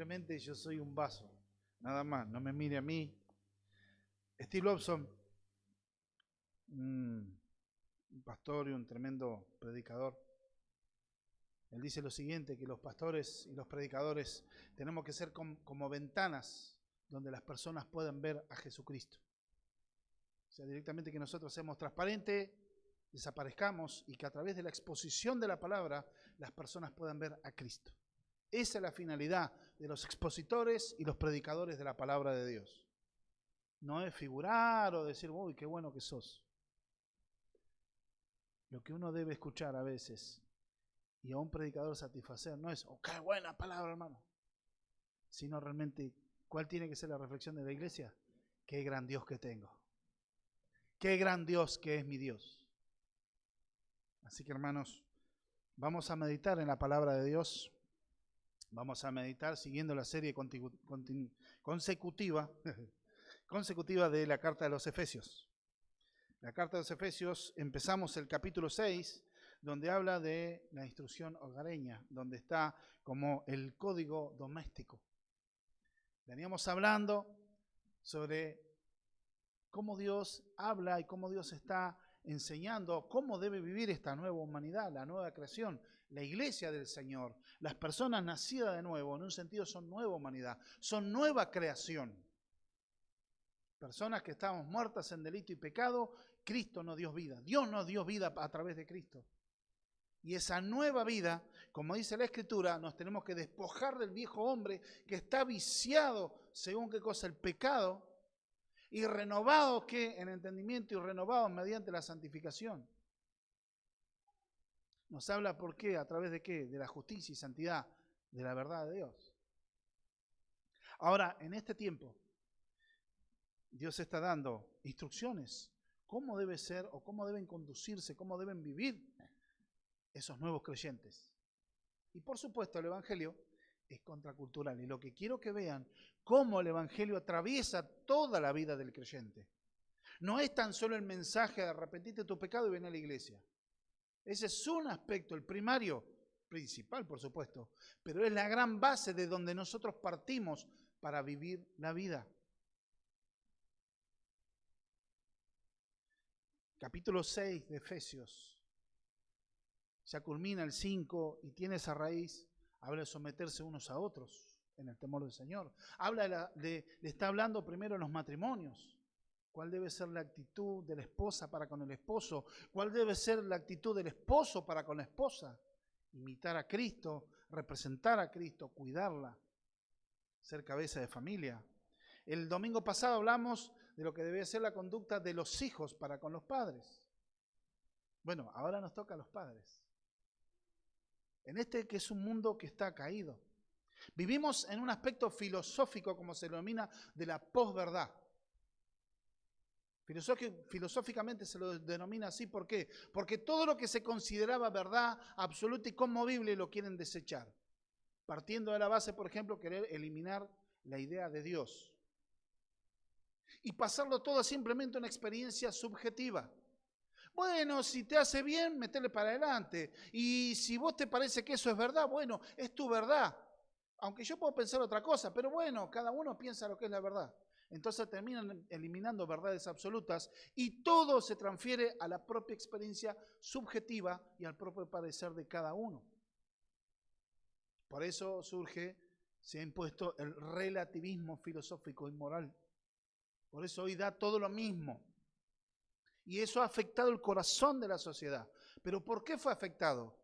simplemente yo soy un vaso, nada más, no me mire a mí. Steve Lobson, un pastor y un tremendo predicador, él dice lo siguiente, que los pastores y los predicadores tenemos que ser como ventanas donde las personas puedan ver a Jesucristo. O sea, directamente que nosotros seamos transparentes, desaparezcamos y que a través de la exposición de la palabra las personas puedan ver a Cristo. Esa es la finalidad de los expositores y los predicadores de la palabra de Dios. No es figurar o decir, uy, qué bueno que sos. Lo que uno debe escuchar a veces y a un predicador satisfacer no es, oh, qué buena palabra, hermano, sino realmente, ¿cuál tiene que ser la reflexión de la iglesia? Qué gran Dios que tengo. Qué gran Dios que es mi Dios. Así que, hermanos, vamos a meditar en la palabra de Dios. Vamos a meditar siguiendo la serie consecutiva de la carta de los Efesios. La carta de los Efesios, empezamos el capítulo 6, donde habla de la instrucción hogareña, donde está como el código doméstico. Veníamos hablando sobre cómo Dios habla y cómo Dios está enseñando cómo debe vivir esta nueva humanidad, la nueva creación, la iglesia del Señor. Las personas nacidas de nuevo, en un sentido, son nueva humanidad, son nueva creación. Personas que estábamos muertas en delito y pecado, Cristo nos dio vida. Dios nos dio vida a través de Cristo. Y esa nueva vida, como dice la Escritura, nos tenemos que despojar del viejo hombre que está viciado, según qué cosa, el pecado, y renovados ¿qué? En entendimiento y renovados mediante la santificación. Nos habla por qué, a través de qué, de la justicia y santidad, de la verdad de Dios. Ahora, en este tiempo, Dios está dando instrucciones, cómo debe ser o cómo deben conducirse, cómo deben vivir esos nuevos creyentes. Y por supuesto el Evangelio es contracultural y lo que quiero que vean, cómo el Evangelio atraviesa toda la vida del creyente. No es tan solo el mensaje de arrepentirte de tu pecado y ven a la iglesia. Ese es un aspecto, el primario, principal por supuesto, pero es la gran base de donde nosotros partimos para vivir la vida. Capítulo 6 de Efesios. Ya culmina el 5 y tiene esa raíz, habla de someterse unos a otros en el temor del Señor. Le está hablando primero de los matrimonios. ¿Cuál debe ser la actitud de la esposa para con el esposo? ¿Cuál debe ser la actitud del esposo para con la esposa? Imitar a Cristo, representar a Cristo, cuidarla, ser cabeza de familia. El domingo pasado hablamos de lo que debe ser la conducta de los hijos para con los padres. Bueno, ahora nos toca a los padres. En este que es un mundo que está caído. Vivimos en un aspecto filosófico, como se denomina, de la posverdad. Filosóficamente se lo denomina así, ¿por qué? Porque todo lo que se consideraba verdad absoluta y conmovible lo quieren desechar. Partiendo de la base, por ejemplo, querer eliminar la idea de Dios. Y pasarlo todo simplemente a una experiencia subjetiva. Bueno, si te hace bien, metele para adelante. Y si vos te parece que eso es verdad, bueno, es tu verdad. Aunque yo puedo pensar otra cosa, pero bueno, cada uno piensa lo que es la verdad. Entonces terminan eliminando verdades absolutas y todo se transfiere a la propia experiencia subjetiva y al propio parecer de cada uno. Por eso se ha impuesto el relativismo filosófico y moral. Por eso hoy da todo lo mismo. Y eso ha afectado el corazón de la sociedad. ¿Pero por qué fue afectado?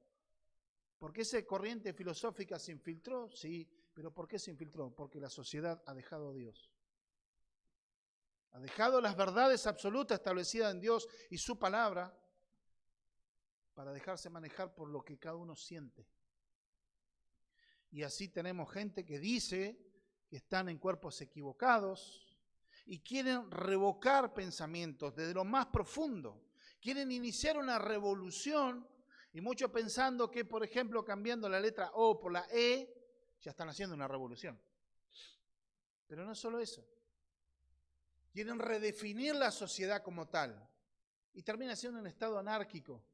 ¿Porque esa corriente filosófica se infiltró? Sí, pero ¿por qué se infiltró? Porque la sociedad ha dejado a Dios. Ha dejado las verdades absolutas establecidas en Dios y su palabra para dejarse manejar por lo que cada uno siente. Y así tenemos gente que dice que están en cuerpos equivocados, y quieren revocar pensamientos desde lo más profundo. Quieren iniciar una revolución y muchos pensando que, por ejemplo, cambiando la letra O por la E, ya están haciendo una revolución. Pero no es solo eso. Quieren redefinir la sociedad como tal y termina siendo un estado anárquico.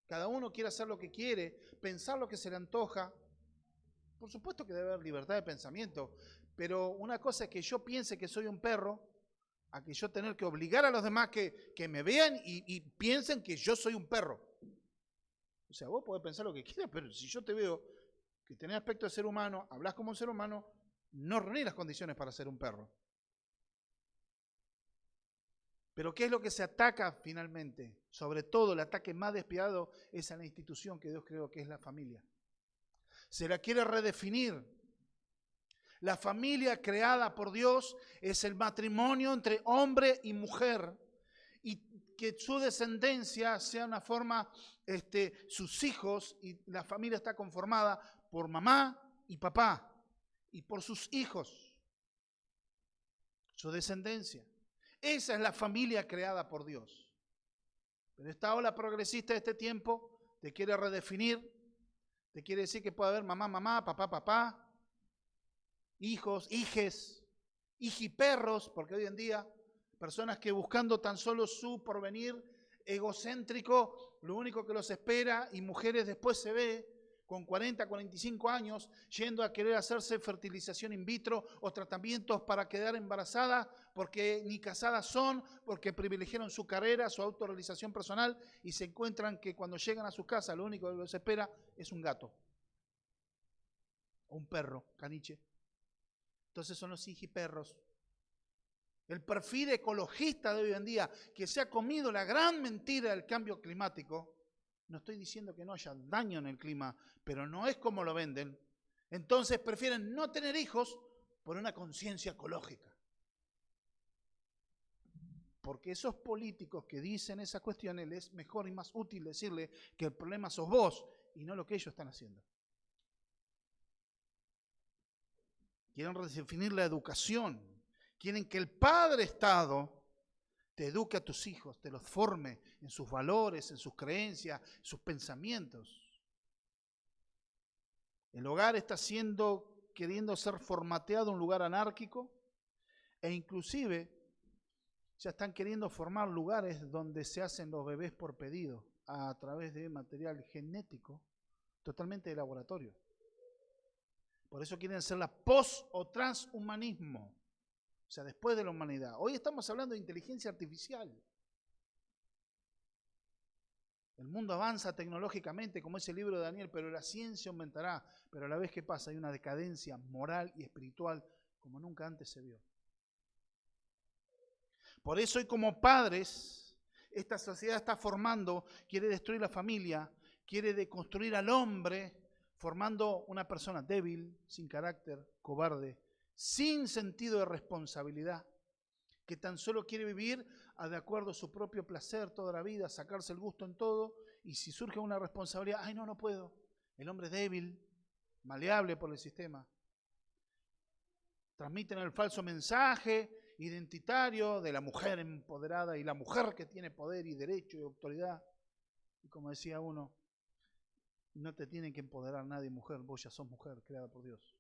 Cada uno quiere hacer lo que quiere, pensar lo que se le antoja. Por supuesto que debe haber libertad de pensamiento, pero una cosa es que yo piense que soy un perro, a que yo tener que obligar a los demás que me vean y piensen que yo soy un perro. O sea, vos podés pensar lo que quieras, pero si yo te veo que tenés aspecto de ser humano, hablas como un ser humano, no reunís las condiciones para ser un perro. Pero ¿qué es lo que se ataca finalmente? Sobre todo el ataque más despiadado es a la institución que Dios creó, que es la familia. Se la quiere redefinir. La familia creada por Dios es el matrimonio entre hombre y mujer y que su descendencia sea una forma, sus hijos, y la familia está conformada por mamá y papá y por sus hijos, su descendencia. Esa es la familia creada por Dios. Pero esta ola progresista de este tiempo te quiere redefinir, te quiere decir que puede haber mamá, mamá, papá, papá, hijos, hijes, hijiperros, porque hoy en día personas que buscando tan solo su porvenir egocéntrico, lo único que los espera, y mujeres después se ve con 40, 45 años yendo a querer hacerse fertilización in vitro o tratamientos para quedar embarazadas porque ni casadas son, porque privilegiaron su carrera, su autorrealización personal y se encuentran que cuando llegan a sus casas lo único que los espera es un gato o un perro, caniche. Entonces son los hijiperros. El perfil ecologista de hoy en día, que se ha comido la gran mentira del cambio climático, no estoy diciendo que no haya daño en el clima, pero no es como lo venden. Entonces prefieren no tener hijos por una conciencia ecológica. Porque esos políticos que dicen esas cuestiones, les es mejor y más útil decirle que el problema sos vos y no lo que ellos están haciendo. Quieren redefinir la educación. Quieren que el Padre Estado te eduque a tus hijos, te los forme en sus valores, en sus creencias, en sus pensamientos. El hogar está queriendo ser formateado un lugar anárquico e inclusive ya están queriendo formar lugares donde se hacen los bebés por pedido a través de material genético totalmente de laboratorio. Por eso quieren ser la post o transhumanismo. O sea, después de la humanidad. Hoy estamos hablando de inteligencia artificial. El mundo avanza tecnológicamente, como ese libro de Daniel, pero la ciencia aumentará. Pero a la vez que pasa, hay una decadencia moral y espiritual como nunca antes se vio. Por eso hoy como padres, esta sociedad está formando, quiere destruir la familia, quiere deconstruir al hombre, formando una persona débil, sin carácter, cobarde, sin sentido de responsabilidad, que tan solo quiere vivir de acuerdo a su propio placer toda la vida, sacarse el gusto en todo, y si surge una responsabilidad, ¡ay, no puedo! El hombre es débil, maleable por el sistema. Transmiten el falso mensaje identitario de la mujer empoderada y la mujer que tiene poder y derecho y autoridad. Y como decía uno, no te tiene que empoderar nadie, mujer, vos ya sos mujer, creada por Dios.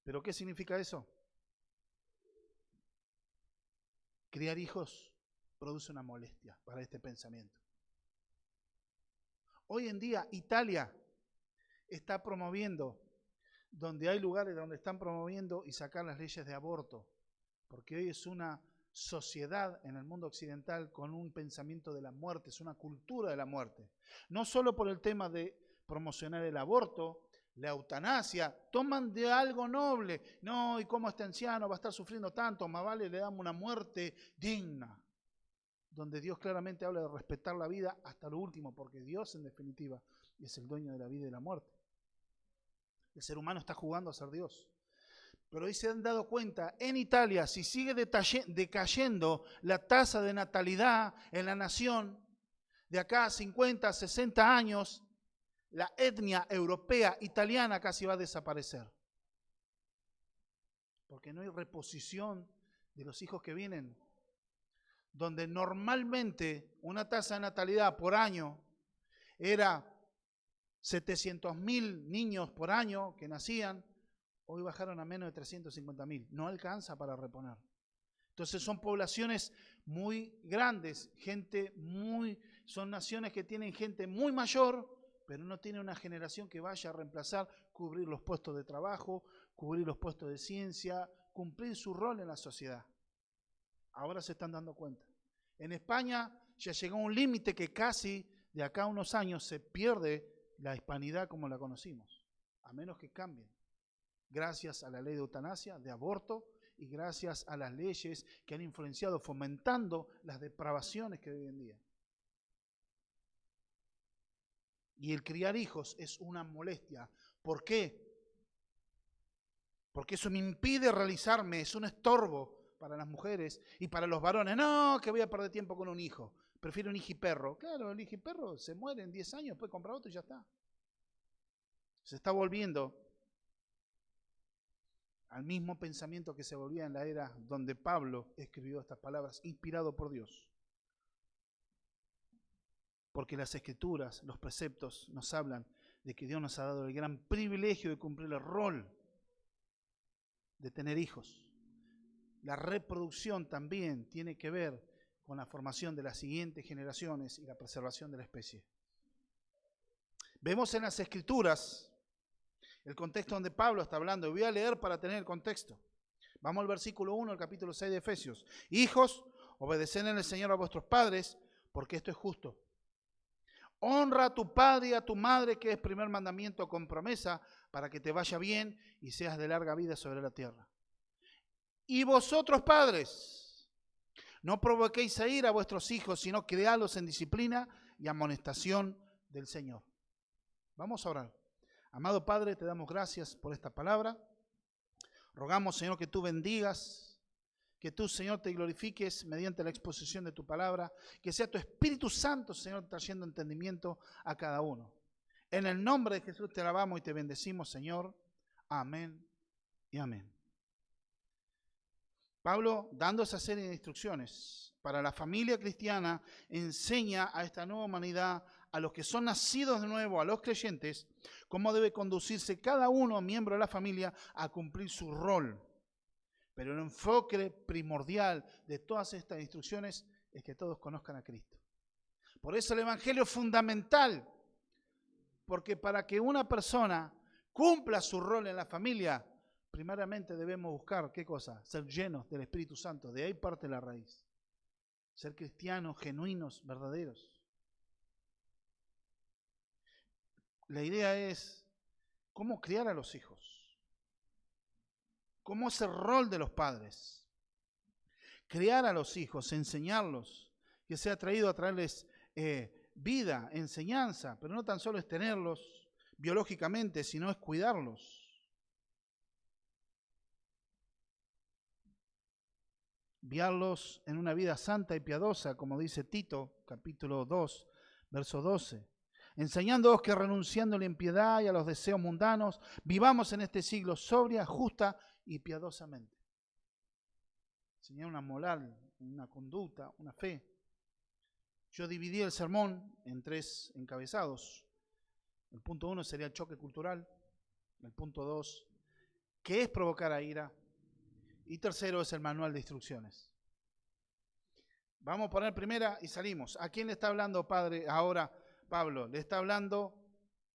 ¿Pero qué significa eso? Criar hijos produce una molestia para este pensamiento. Hoy en día Italia está promoviendo, donde hay lugares donde están promoviendo y sacar las leyes de aborto, porque hoy es una sociedad en el mundo occidental con un pensamiento de la muerte, es una cultura de la muerte. No solo por el tema de promocionar el aborto, la eutanasia, toman de algo noble. No, ¿y cómo este anciano va a estar sufriendo tanto? Más vale le damos una muerte digna. Donde Dios claramente habla de respetar la vida hasta lo último, porque Dios en definitiva es el dueño de la vida y la muerte. El ser humano está jugando a ser Dios. Pero hoy se han dado cuenta, en Italia, si sigue decayendo la tasa de natalidad en la nación, de acá a 50, 60 años, la etnia europea italiana casi va a desaparecer. Porque no hay reposición de los hijos que vienen. Donde normalmente una tasa de natalidad por año era 700.000 niños por año que nacían, hoy bajaron a menos de 350.000. No alcanza para reponer. Entonces son poblaciones muy grandes, son naciones que tienen gente muy mayor, pero no tiene una generación que vaya a reemplazar, cubrir los puestos de trabajo, cubrir los puestos de ciencia, cumplir su rol en la sociedad. Ahora se están dando cuenta. En España ya llegó un límite que casi de acá a unos años se pierde la hispanidad como la conocimos, a menos que cambien. Gracias a la ley de eutanasia, de aborto, y gracias a las leyes que han influenciado, fomentando las depravaciones que hay hoy en día. Y el criar hijos es una molestia. ¿Por qué? Porque eso me impide realizarme, es un estorbo para las mujeres y para los varones. No, que voy a perder tiempo con un hijo. Prefiero un hijiperro. Claro, el hijiperro se muere en 10 años, puede comprar otro y ya está. Se está volviendo al mismo pensamiento que se volvía en la era donde Pablo escribió estas palabras, inspirado por Dios. Porque las Escrituras, los preceptos, nos hablan de que Dios nos ha dado el gran privilegio de cumplir el rol de tener hijos. La reproducción también tiene que ver con la formación de las siguientes generaciones y la preservación de la especie. Vemos en las Escrituras el contexto donde Pablo está hablando. Voy a leer para tener el contexto. Vamos al versículo 1 del capítulo 6 de Efesios. Hijos, obedeced en el Señor a vuestros padres, porque esto es justo. Honra a tu padre y a tu madre, que es primer mandamiento con promesa, para que te vaya bien y seas de larga vida sobre la tierra. Y vosotros, padres, no provoquéis a ira a vuestros hijos, sino criadlos en disciplina y amonestación del Señor. Vamos a orar. Amado Padre, te damos gracias por esta palabra. Rogamos, Señor, que tú bendigas, que tú, Señor, te glorifiques mediante la exposición de tu palabra, que sea tu Espíritu Santo, Señor, trayendo entendimiento a cada uno. En el nombre de Jesús te alabamos y te bendecimos, Señor. Amén y amén. Pablo, dando esa serie de instrucciones para la familia cristiana, enseña a esta nueva humanidad, a los que son nacidos de nuevo, a los creyentes, cómo debe conducirse cada uno, miembro de la familia, a cumplir su rol. Pero el enfoque primordial de todas estas instrucciones es que todos conozcan a Cristo. Por eso el Evangelio es fundamental, porque para que una persona cumpla su rol en la familia, primeramente debemos buscar, ¿qué cosa? Ser llenos del Espíritu Santo. De ahí parte la raíz. Ser cristianos, genuinos, verdaderos. La idea es cómo criar a los hijos. ¿Cómo es el rol de los padres? Criar a los hijos, enseñarlos, que sea traído a traerles vida, enseñanza, pero no tan solo es tenerlos biológicamente, sino es cuidarlos. Guiarlos en una vida santa y piadosa, como dice Tito, capítulo 2, verso 12. Enseñándoos que renunciando a la impiedad y a los deseos mundanos, vivamos en este siglo sobria, justa y piadosamente. Enseñar una moral, una conducta, una fe. Yo dividí el sermón en 3 encabezados. El punto 1 sería el choque cultural. El punto 2, ¿qué es provocar a ira? Y tercero es el manual de instrucciones. Vamos a poner primera y salimos. ¿A quién le está hablando padre ahora Pablo? Le está hablando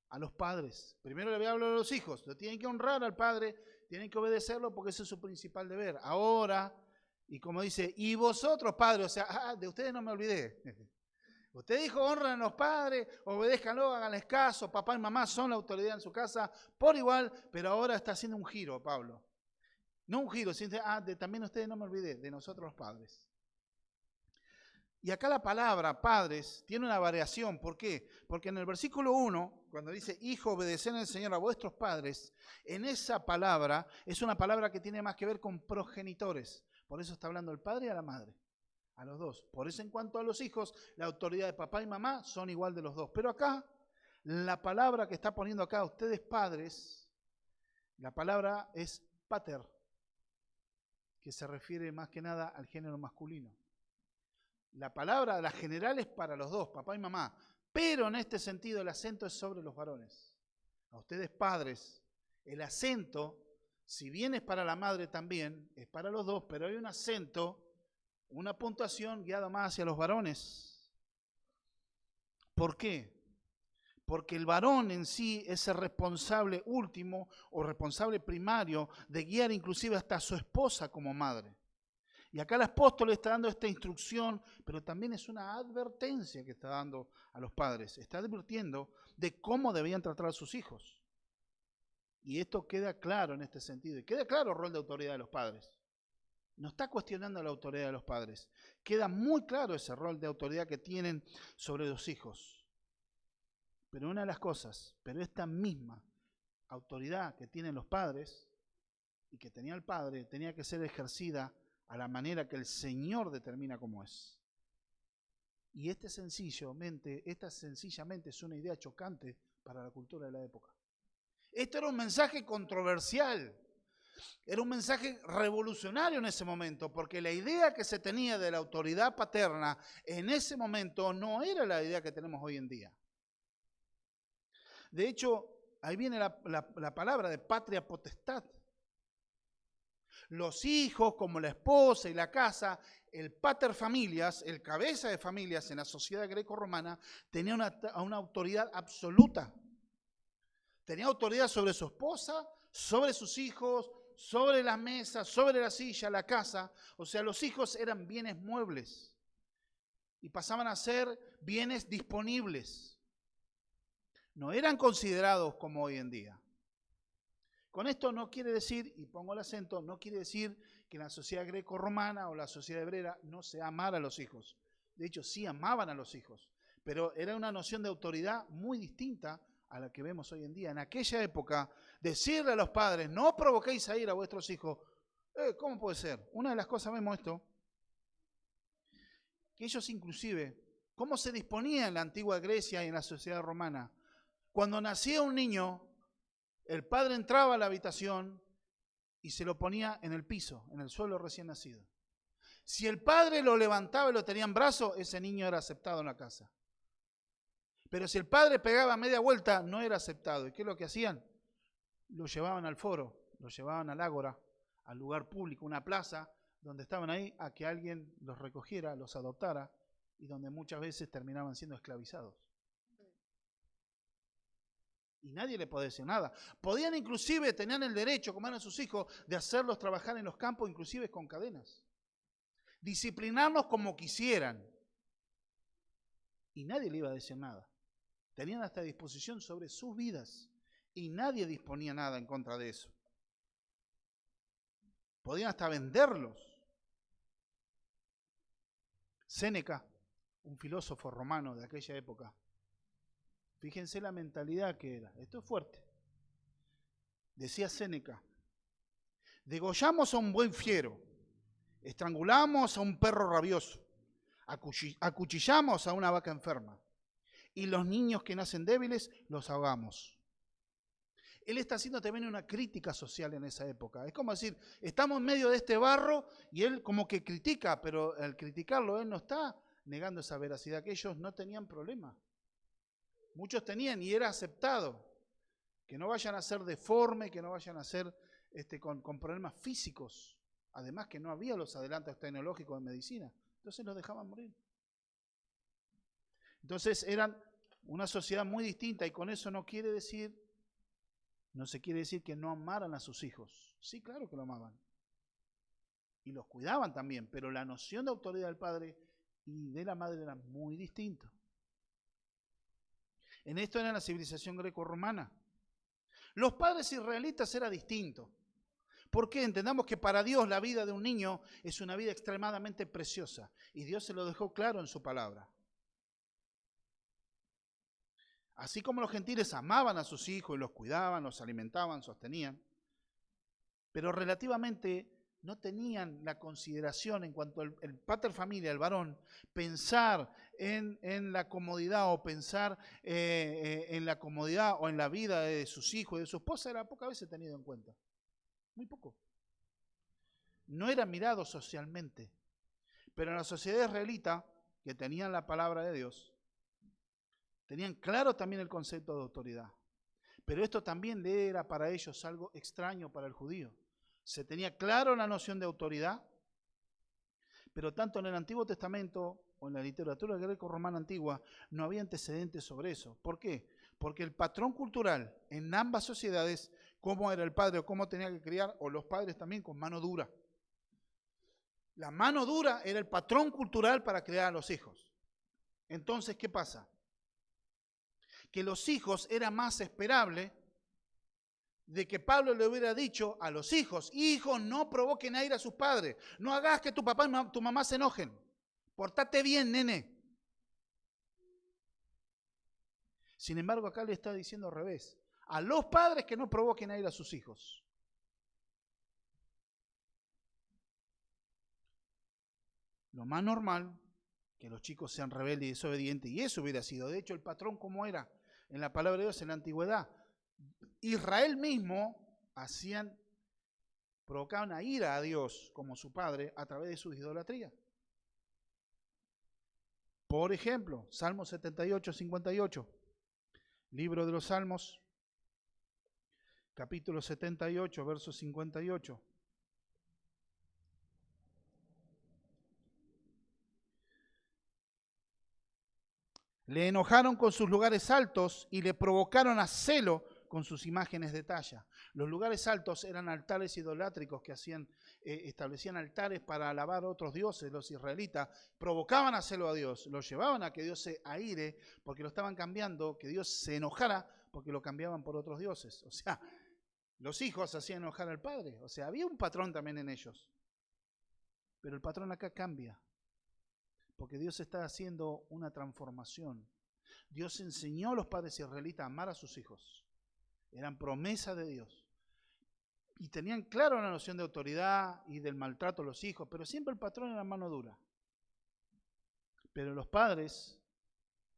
a los padres. Primero le voy a hablar a los hijos. Lo tienen que honrar al padre, tienen que obedecerlo porque ese es su principal deber. Ahora, y como dice, y vosotros padres, o sea, de ustedes no me olvidé. Usted dijo, honran a los padres, obedézcanlo, háganles caso, papá y mamá son la autoridad en su casa, por igual, pero ahora está haciendo un giro, Pablo. No un giro, sino también ustedes no me olvidé, de nosotros los padres. Y acá la palabra padres tiene una variación. ¿Por qué? Porque en el versículo 1, cuando dice, hijo, obedeced al Señor a vuestros padres, en esa palabra es una palabra que tiene más que ver con progenitores. Por eso está hablando el padre y a la madre, a los dos. Por eso en cuanto a los hijos, la autoridad de papá y mamá son igual de los dos. Pero acá, la palabra que está poniendo acá ustedes padres, la palabra es pater, que se refiere más que nada al género masculino. La palabra, la general, es para los dos, papá y mamá, pero en este sentido el acento es sobre los varones. A ustedes padres, el acento, si bien es para la madre también, es para los dos, pero hay un acento, una puntuación guiada más hacia los varones. ¿Por qué? porque el varón en sí es el responsable último o responsable primario de guiar inclusive hasta a su esposa como madre. Y acá el apóstol está dando esta instrucción, pero también es una advertencia que está dando a los padres. Está advirtiendo de cómo debían tratar a sus hijos. Y esto queda claro en este sentido. Y queda claro el rol de autoridad de los padres. No está cuestionando la autoridad de los padres. Queda muy claro ese rol de autoridad que tienen sobre los hijos. Pero una de las cosas, pero esta misma autoridad que tienen los padres y que tenía el padre, tenía que ser ejercida a la manera que el Señor determina cómo es. Y esta sencillamente es una idea chocante para la cultura de la época. Esto era un mensaje controversial, era un mensaje revolucionario en ese momento, porque la idea que se tenía de la autoridad paterna en ese momento no era la idea que tenemos hoy en día. De hecho, ahí viene la palabra de patria potestad. Los hijos, como la esposa y la casa, el pater familias, el cabeza de familias en la sociedad greco-romana, tenía una autoridad absoluta. Tenía autoridad sobre su esposa, sobre sus hijos, sobre la mesa, sobre la silla, la casa. O sea, los hijos eran bienes muebles y pasaban a ser bienes disponibles. No eran considerados como hoy en día. Con esto no quiere decir, y pongo el acento, no quiere decir que en la sociedad greco-romana o la sociedad hebrea no se amara a los hijos. De hecho, sí amaban a los hijos, pero era una noción de autoridad muy distinta a la que vemos hoy en día. En aquella época, decirle a los padres, no provoquéis a ir a vuestros hijos, ¿cómo puede ser? Una de las cosas, vemos esto, que ellos inclusive, ¿cómo se disponía en la antigua Grecia y en la sociedad romana? Cuando nacía un niño, el padre entraba a la habitación y se lo ponía en el piso, en el suelo recién nacido. Si el padre lo levantaba y lo tenía en brazos, ese niño era aceptado en la casa. Pero si el padre pegaba media vuelta, no era aceptado. ¿Y qué es lo que hacían? Lo llevaban al foro, lo llevaban al ágora, al lugar público, una plaza, donde estaban ahí a que alguien los recogiera, los adoptara, y donde muchas veces terminaban siendo esclavizados. Y nadie le podía decir nada. Podían inclusive, tenían el derecho, como eran sus hijos, de hacerlos trabajar en los campos, inclusive con cadenas. Disciplinarlos como quisieran. Y nadie le iba a decir nada. Tenían hasta disposición sobre sus vidas. Y nadie disponía nada en contra de eso. Podían hasta venderlos. Séneca, un filósofo romano de aquella época, fíjense la mentalidad que era. Esto es fuerte. Decía Séneca, degollamos a un buen fiero, estrangulamos a un perro rabioso, acuchillamos a una vaca enferma y los niños que nacen débiles los ahogamos. Él está haciendo también una crítica social en esa época. Es como decir, estamos en medio de este barro y él como que critica, pero al criticarlo él no está negando esa veracidad, que ellos no tenían problema. Muchos tenían y era aceptado. Que no vayan a ser deformes, que no vayan a ser con problemas físicos. Además que no había los adelantos tecnológicos de medicina. Entonces los dejaban morir. Entonces eran una sociedad muy distinta y con eso no se quiere decir que no amaran a sus hijos. Sí, claro que lo amaban. Y los cuidaban también, pero la noción de autoridad del padre y de la madre era muy distinto. En esto era la civilización greco-romana. Los padres israelitas era distinto. ¿Por qué? Entendamos que para Dios la vida de un niño es una vida extremadamente preciosa. Y Dios se lo dejó claro en su palabra. Así como los gentiles amaban a sus hijos y los cuidaban, los alimentaban, sostenían, pero relativamente no tenían la consideración en cuanto al pater familia, el varón, pensar en la comodidad o pensar en la comodidad o en la vida de sus hijos y de su esposa era pocas veces tenido en cuenta. Muy poco. No era mirado socialmente. Pero en la sociedad israelita, que tenían la palabra de Dios, tenían claro también el concepto de autoridad. Pero esto también era para ellos algo extraño para el judío. Se tenía claro la noción de autoridad, pero tanto en el Antiguo Testamento o en la literatura greco-romana antigua no había antecedentes sobre eso. ¿Por qué? Porque el patrón cultural en ambas sociedades, cómo era el padre o cómo tenía que criar, o los padres también con mano dura. La mano dura era el patrón cultural para criar a los hijos. Entonces, ¿qué pasa? Que los hijos era más esperable de que Pablo le hubiera dicho a los hijos: hijos, no provoquen a ir a sus padres, no hagas que tu papá y tu mamá se enojen, portate bien, nene. Sin embargo, acá le está diciendo al revés: a los padres que no provoquen a ir a sus hijos. Lo más normal, que los chicos sean rebeldes y desobedientes, y eso hubiera sido, de hecho, el patrón como era en la palabra de Dios en la antigüedad. Israel mismo provocaban a ira a Dios como su padre a través de su idolatría. Por ejemplo, Salmo 78, 58. Libro de los Salmos, capítulo 78, verso 58. Le enojaron con sus lugares altos y le provocaron a celo con sus imágenes de talla. Los lugares altos eran altares idolátricos que establecían altares para alabar a otros dioses. Los israelitas provocaban a celo a Dios, los llevaban a que Dios se aire porque lo estaban cambiando, que Dios se enojara porque lo cambiaban por otros dioses. O sea, los hijos hacían enojar al padre. O sea, había un patrón también en ellos. Pero el patrón acá cambia, porque Dios está haciendo una transformación. Dios enseñó a los padres israelitas a amar a sus hijos. Eran promesa de Dios. Y tenían claro la noción de autoridad y del maltrato a los hijos, pero siempre el patrón era mano dura. Pero los padres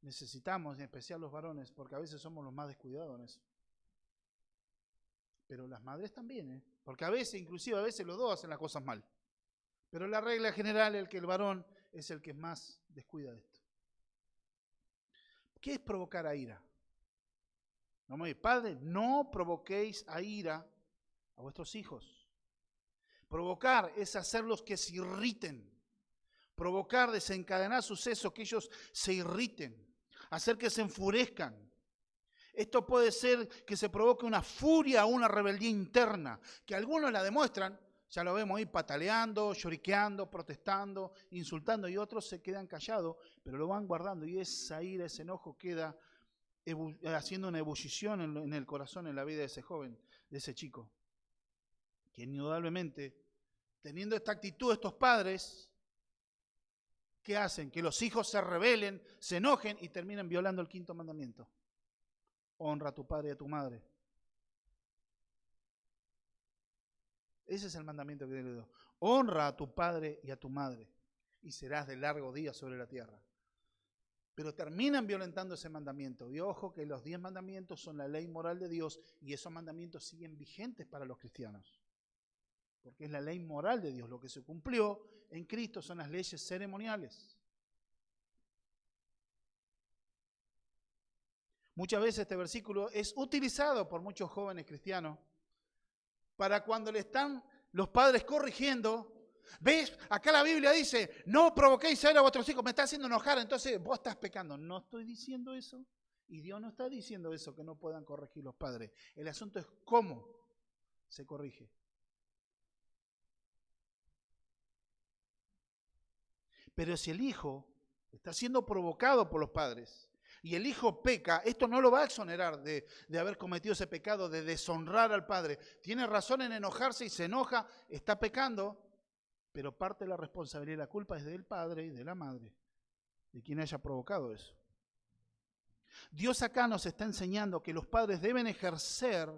necesitamos, en especial los varones, porque a veces somos los más descuidados en eso. Pero las madres también, porque a veces, inclusive a veces los dos hacen las cosas mal. Pero la regla general es que el varón es el que más descuida de esto. ¿Qué es provocar a ira? Vamos a decir: padres, no provoquéis a ira a vuestros hijos. Provocar es hacerlos que se irriten. Provocar, desencadenar sucesos que ellos se irriten. Hacer que se enfurezcan. Esto puede ser que se provoque una furia o una rebeldía interna, que algunos la demuestran. Ya lo vemos ahí pataleando, lloriqueando, protestando, insultando, y otros se quedan callados, pero lo van guardando, y esa ira, ese enojo queda haciendo una ebullición en el corazón, en la vida de ese joven, de ese chico. Que indudablemente, teniendo esta actitud estos padres, ¿qué hacen? Que los hijos se rebelen, se enojen y terminen violando el 5.º mandamiento. Honra a tu padre y a tu madre. Ese es el mandamiento que tiene Dios. Honra a tu padre y a tu madre, y serás de largo día sobre la tierra. Pero terminan violentando ese mandamiento. Y ojo que los 10 mandamientos son la ley moral de Dios, y esos mandamientos siguen vigentes para los cristianos. Porque es la ley moral de Dios. Lo que se cumplió en Cristo son las leyes ceremoniales. Muchas veces este versículo es utilizado por muchos jóvenes cristianos para cuando le están los padres corrigiendo. ¿Ves? Acá la Biblia dice: no provoquéis a ira a vuestros hijos, me está haciendo enojar, entonces vos estás pecando. No estoy diciendo eso, y Dios no está diciendo eso, que no puedan corregir los padres. El asunto es cómo se corrige. Pero si el hijo está siendo provocado por los padres y el hijo peca, esto no lo va a exonerar de haber cometido ese pecado, de deshonrar al padre. Tiene razón en enojarse y se enoja, está pecando, pero parte de la responsabilidad y la culpa es del padre y de la madre, de quien haya provocado eso. Dios acá nos está enseñando que los padres deben ejercer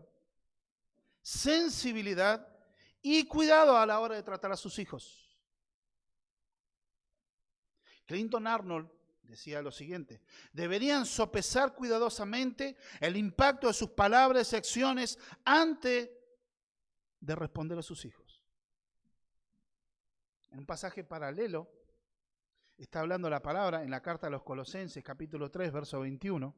sensibilidad y cuidado a la hora de tratar a sus hijos. Clinton Arnold decía lo siguiente: deberían sopesar cuidadosamente el impacto de sus palabras y acciones antes de responder a sus hijos. En un pasaje paralelo está hablando la palabra en la carta a los Colosenses, capítulo 3, verso 21.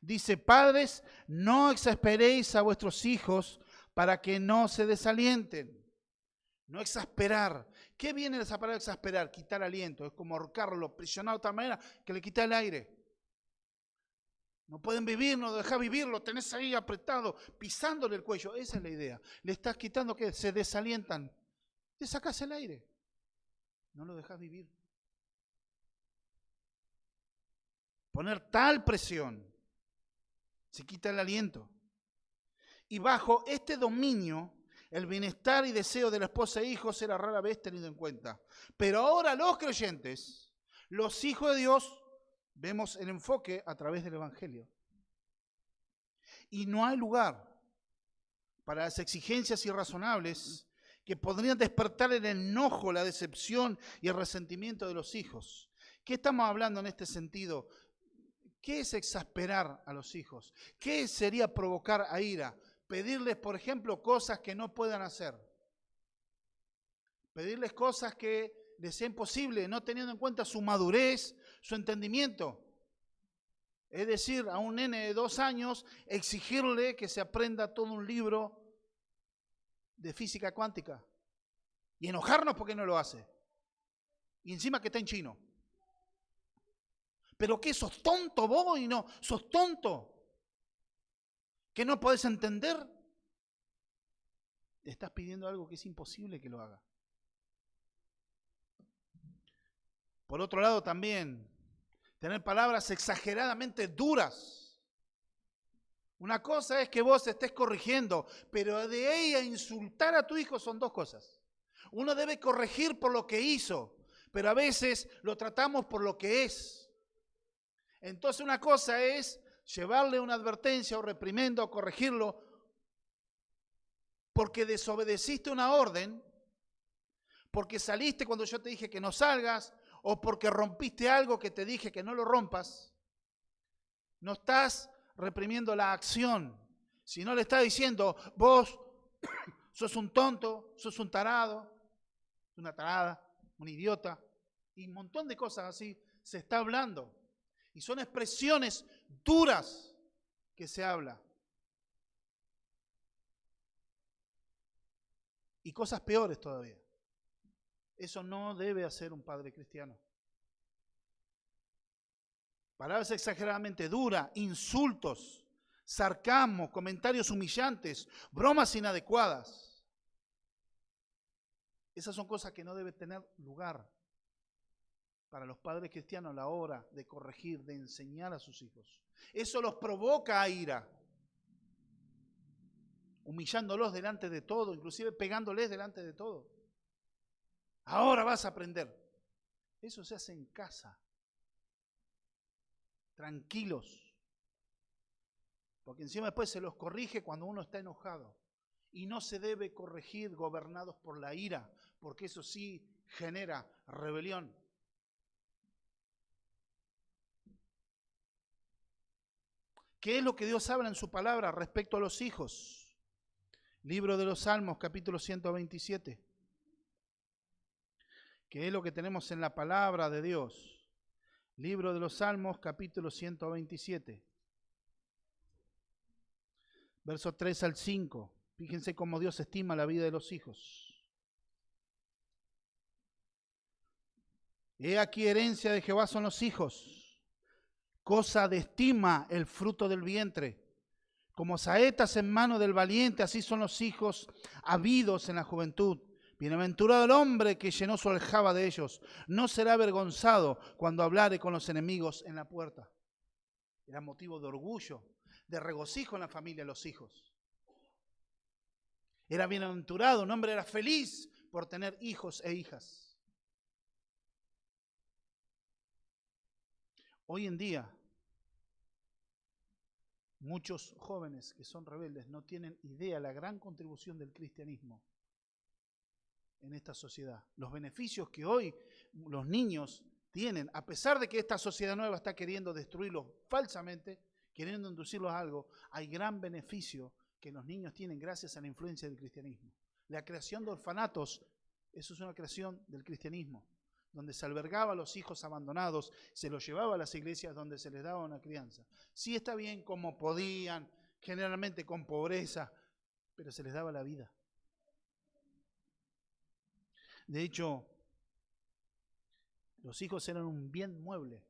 Dice: padres, no exasperéis a vuestros hijos para que no se desalienten. No exasperar. ¿Qué viene de esa palabra exasperar? Quitar aliento. Es como ahorcarlo, prisionar de otra manera que le quita el aire. No pueden vivir, no dejas vivir, lo tenés ahí apretado, pisándole el cuello. Esa es la idea. Le estás quitando que se desalientan. Le sacás el aire. No lo dejas vivir. Poner tal presión, se quita el aliento. Y bajo este dominio, el bienestar y deseo de la esposa e hijos era rara vez tenido en cuenta. Pero ahora los creyentes, los hijos de Dios, vemos el enfoque a través del Evangelio. Y no hay lugar para las exigencias irrazonables que podrían despertar el enojo, la decepción y el resentimiento de los hijos. ¿Qué estamos hablando en este sentido? ¿Qué es exasperar a los hijos? ¿Qué sería provocar a ira? Pedirles, por ejemplo, cosas que no puedan hacer. Pedirles cosas que les sea imposible, no teniendo en cuenta su madurez, su entendimiento. Es decir, a un nene de 2 años, exigirle que se aprenda todo un libro de física cuántica. Y enojarnos porque no lo hace. Y encima que está en chino. ¿Pero qué? ¿Sos tonto vos? Y no, sos tonto. ¿Que no podés entender? Te estás pidiendo algo que es imposible que lo haga. Por otro lado también, tener palabras exageradamente duras. Una cosa es que vos estés corrigiendo, pero de ahí a insultar a tu hijo son 2 cosas. Uno debe corregir por lo que hizo, pero a veces lo tratamos por lo que es. Entonces una cosa es llevarle una advertencia o reprimenda o corregirlo porque desobedeciste una orden, porque saliste cuando yo te dije que no salgas, o porque rompiste algo que te dije que no lo rompas. No estás reprimiendo la acción, sino le estás diciendo, vos sos un tonto, sos un tarado, una tarada, un idiota, y un montón de cosas así se está hablando. Y son expresiones duras que se habla. Y cosas peores todavía. Eso no debe hacer un padre cristiano. Palabras exageradamente duras, insultos, sarcasmo, comentarios humillantes, bromas inadecuadas. Esas son cosas que no deben tener lugar para los padres cristianos a la hora de corregir, de enseñar a sus hijos. Eso los provoca a ira, humillándolos delante de todo, inclusive pegándoles delante de todo. Ahora vas a aprender. Eso se hace en casa, tranquilos, porque encima después se los corrige cuando uno está enojado. Y no se debe corregir gobernados por la ira, porque eso sí genera rebelión. ¿Qué es lo que Dios habla en su palabra respecto a los hijos? Libro de los Salmos, capítulo 127. ¿Qué es lo que tenemos en la palabra de Dios? Libro de los Salmos, capítulo 127. Verso 3 al 5. Fíjense cómo Dios estima la vida de los hijos. He aquí herencia de Jehová son los hijos, cosa de estima el fruto del vientre. Como saetas en mano del valiente, así son los hijos habidos en la juventud. Bienaventurado el hombre que llenó su aljaba de ellos. No será avergonzado cuando hablare con los enemigos en la puerta. Era motivo de orgullo, de regocijo en la familia los hijos. Era bienaventurado, un hombre era feliz por tener hijos e hijas. Hoy en día, muchos jóvenes que son rebeldes no tienen idea de la gran contribución del cristianismo en esta sociedad. Los beneficios que hoy los niños tienen, a pesar de que esta sociedad nueva está queriendo destruirlos falsamente, queriendo inducirlos a algo, hay gran beneficio que los niños tienen gracias a la influencia del cristianismo. La creación de orfanatos, eso es una creación del cristianismo, donde se albergaba a los hijos abandonados, se los llevaba a las iglesias donde se les daba una crianza. Sí está bien como podían, generalmente con pobreza, pero se les daba la vida. De hecho, los hijos eran un bien mueble.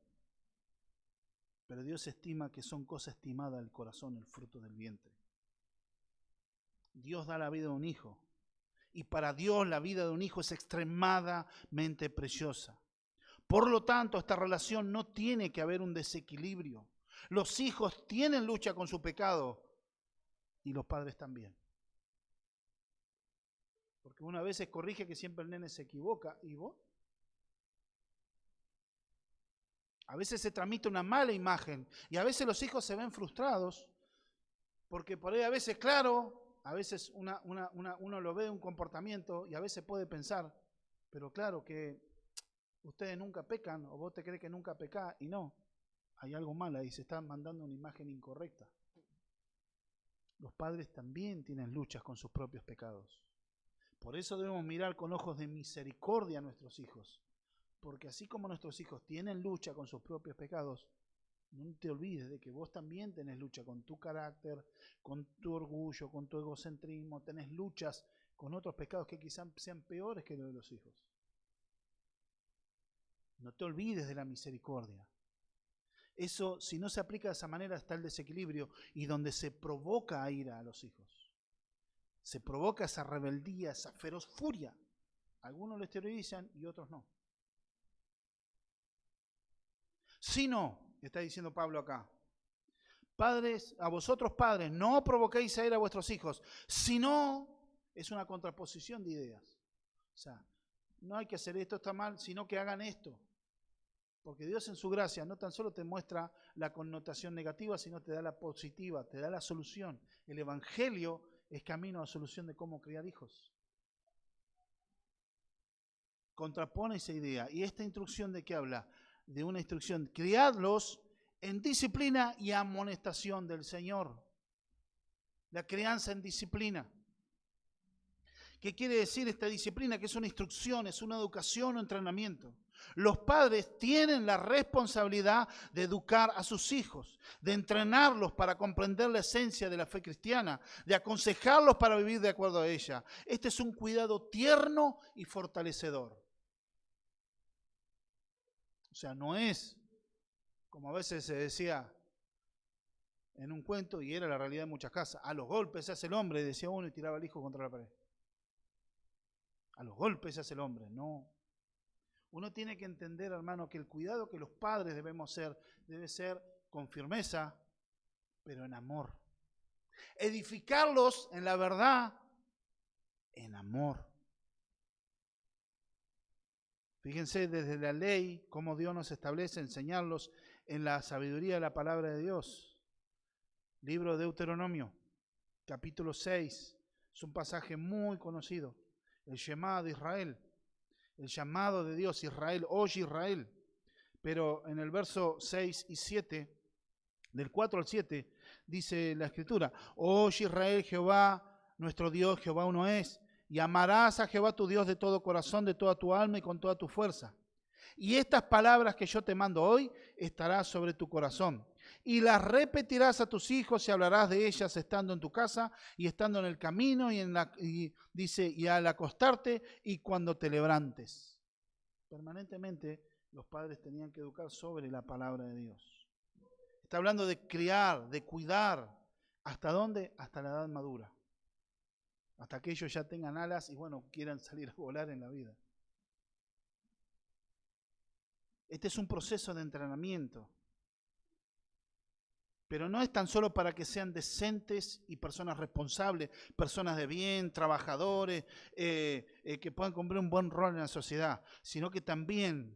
Pero Dios estima que son cosa estimada del corazón, el fruto del vientre. Dios da la vida de un hijo. Y para Dios la vida de un hijo es extremadamente preciosa. Por lo tanto, esta relación no tiene que haber un desequilibrio. Los hijos tienen lucha con su pecado y los padres también. Porque una vez se corrige que siempre el nene se equivoca. ¿Y vos? A veces se transmite una mala imagen y a veces los hijos se ven frustrados porque por ahí a veces, claro, a veces uno lo ve un comportamiento y a veces puede pensar, pero claro que ustedes nunca pecan o vos te crees que nunca pecás y no, hay algo mal ahí, se está mandando una imagen incorrecta. Los padres también tienen luchas con sus propios pecados. Por eso debemos mirar con ojos de misericordia a nuestros hijos. Porque así como nuestros hijos tienen lucha con sus propios pecados, no te olvides de que vos también tenés lucha con tu carácter, con tu orgullo, con tu egocentrismo, tenés luchas con otros pecados que quizás sean peores que los de los hijos. No te olvides de la misericordia. Eso, si no se aplica de esa manera, está el desequilibrio y donde se provoca ira a los hijos. Se provoca esa rebeldía, esa feroz furia. Algunos lo exteriorizan y otros no. Si no, está diciendo Pablo acá, padres, a vosotros padres, no provoquéis a ira a vuestros hijos, sino es una contraposición de ideas. O sea, no hay que hacer esto, está mal, sino que hagan esto. Porque Dios en su gracia no tan solo te muestra la connotación negativa, sino te da la positiva, te da la solución. El Evangelio es camino a solución de cómo criar hijos. Contrapone esa idea. ¿Y esta instrucción de qué habla? De una instrucción, criadlos en disciplina y amonestación del Señor. La crianza en disciplina. ¿Qué quiere decir esta disciplina? Que es una instrucción, es una educación o entrenamiento. Los padres tienen la responsabilidad de educar a sus hijos, de entrenarlos para comprender la esencia de la fe cristiana, de aconsejarlos para vivir de acuerdo a ella. Este es un cuidado tierno y fortalecedor. O sea, no es, como a veces se decía en un cuento, y era la realidad de muchas casas, a los golpes se hace el hombre, decía uno y tiraba al hijo contra la pared. A los golpes se hace el hombre, no. Uno tiene que entender, hermano, que el cuidado que los padres debemos ser, debe ser con firmeza, pero en amor. Edificarlos en la verdad, en amor. Fíjense desde la ley cómo Dios nos establece enseñarlos en la sabiduría de la palabra de Dios. Libro de Deuteronomio, capítulo 6, es un pasaje muy conocido. El Shema de Israel. El llamado de Dios, Israel, oye Israel. Pero en el verso 6 y 7, del 4 al 7, dice la Escritura, oye Israel, Jehová, nuestro Dios, Jehová uno es, y amarás a Jehová tu Dios de todo corazón, de toda tu alma y con toda tu fuerza. Y estas palabras que yo te mando hoy estarán sobre tu corazón. Y las repetirás a tus hijos y hablarás de ellas estando en tu casa y estando en el camino dice, y al acostarte y cuando te levantes. Permanentemente los padres tenían que educar sobre la palabra de Dios. Está hablando de criar, de cuidar. ¿Hasta dónde? Hasta la edad madura. Hasta que ellos ya tengan alas y bueno, quieran salir a volar en la vida. Este es un proceso de entrenamiento. Pero no es tan solo para que sean decentes y personas responsables, personas de bien, trabajadores, que puedan cumplir un buen rol en la sociedad, sino que también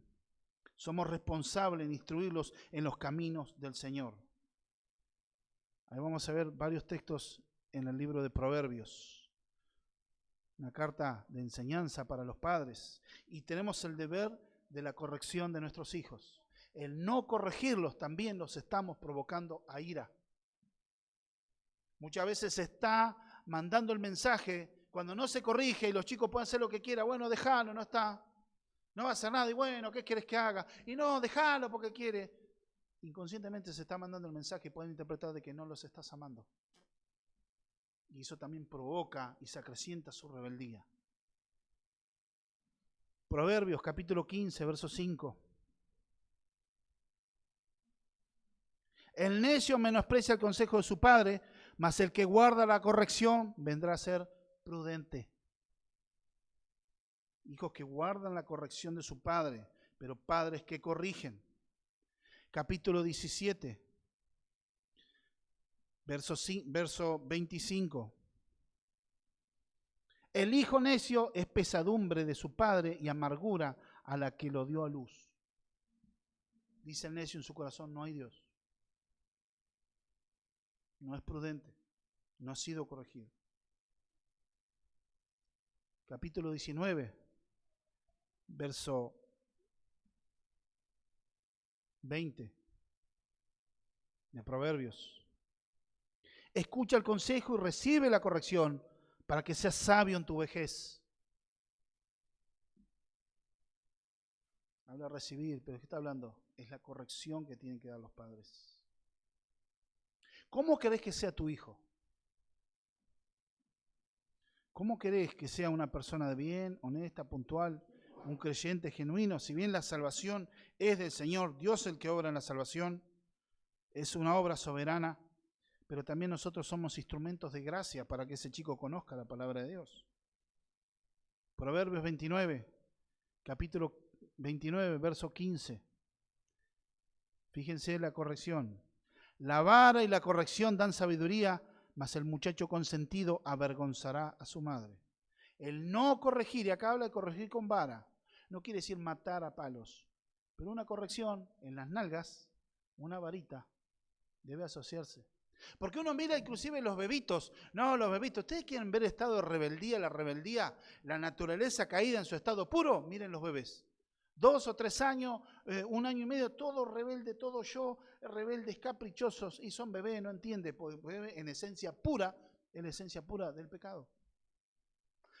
somos responsables en instruirlos en los caminos del Señor. Ahí vamos a ver varios textos en el libro de Proverbios, una carta de enseñanza para los padres. Y tenemos el deber de la corrección de nuestros hijos. El no corregirlos también los estamos provocando a ira. Muchas veces se está mandando el mensaje, cuando no se corrige y los chicos pueden hacer lo que quieran, bueno, déjalo, no está, no va a hacer nada, y bueno, ¿qué quieres que haga? Y no, déjalo porque quiere. Inconscientemente se está mandando el mensaje y pueden interpretar de que no los estás amando. Y eso también provoca y se acrecienta su rebeldía. Proverbios capítulo 15, verso 5. El necio menosprecia el consejo de su padre, mas el que guarda la corrección vendrá a ser prudente. Hijos que guardan la corrección de su padre, pero padres que corrigen. Capítulo 17, verso 25. El hijo necio es pesadumbre de su padre y amargura a la que lo dio a luz. Dice el necio en su corazón, no hay Dios. No es prudente, no ha sido corregido. Capítulo 19, verso 20 de Proverbios. Escucha el consejo y recibe la corrección para que seas sabio en tu vejez. Habla de recibir, pero ¿qué está hablando? Es la corrección que tienen que dar los padres. ¿Cómo querés que sea tu hijo? ¿Cómo querés que sea una persona de bien, honesta, puntual, un creyente genuino? Si bien la salvación es del Señor, Dios el que obra en la salvación, es una obra soberana, pero también nosotros somos instrumentos de gracia para que ese chico conozca la palabra de Dios. Proverbios 29, capítulo 29, verso 15. Fíjense la corrección. La vara y la corrección dan sabiduría, mas el muchacho consentido avergonzará a su madre. El no corregir, y acá habla de corregir con vara, no quiere decir matar a palos, pero una corrección en las nalgas, una varita, debe asociarse. Porque uno mira inclusive los bebitos, no, los bebitos, ¿ustedes quieren ver el estado de rebeldía, la naturaleza caída en su estado puro? Miren los bebés. 2 o 3 años, 1 año y medio, todo rebelde, todo yo, rebeldes, caprichosos, y son bebés, no entiende, porque bebé en esencia pura, es la esencia pura del pecado.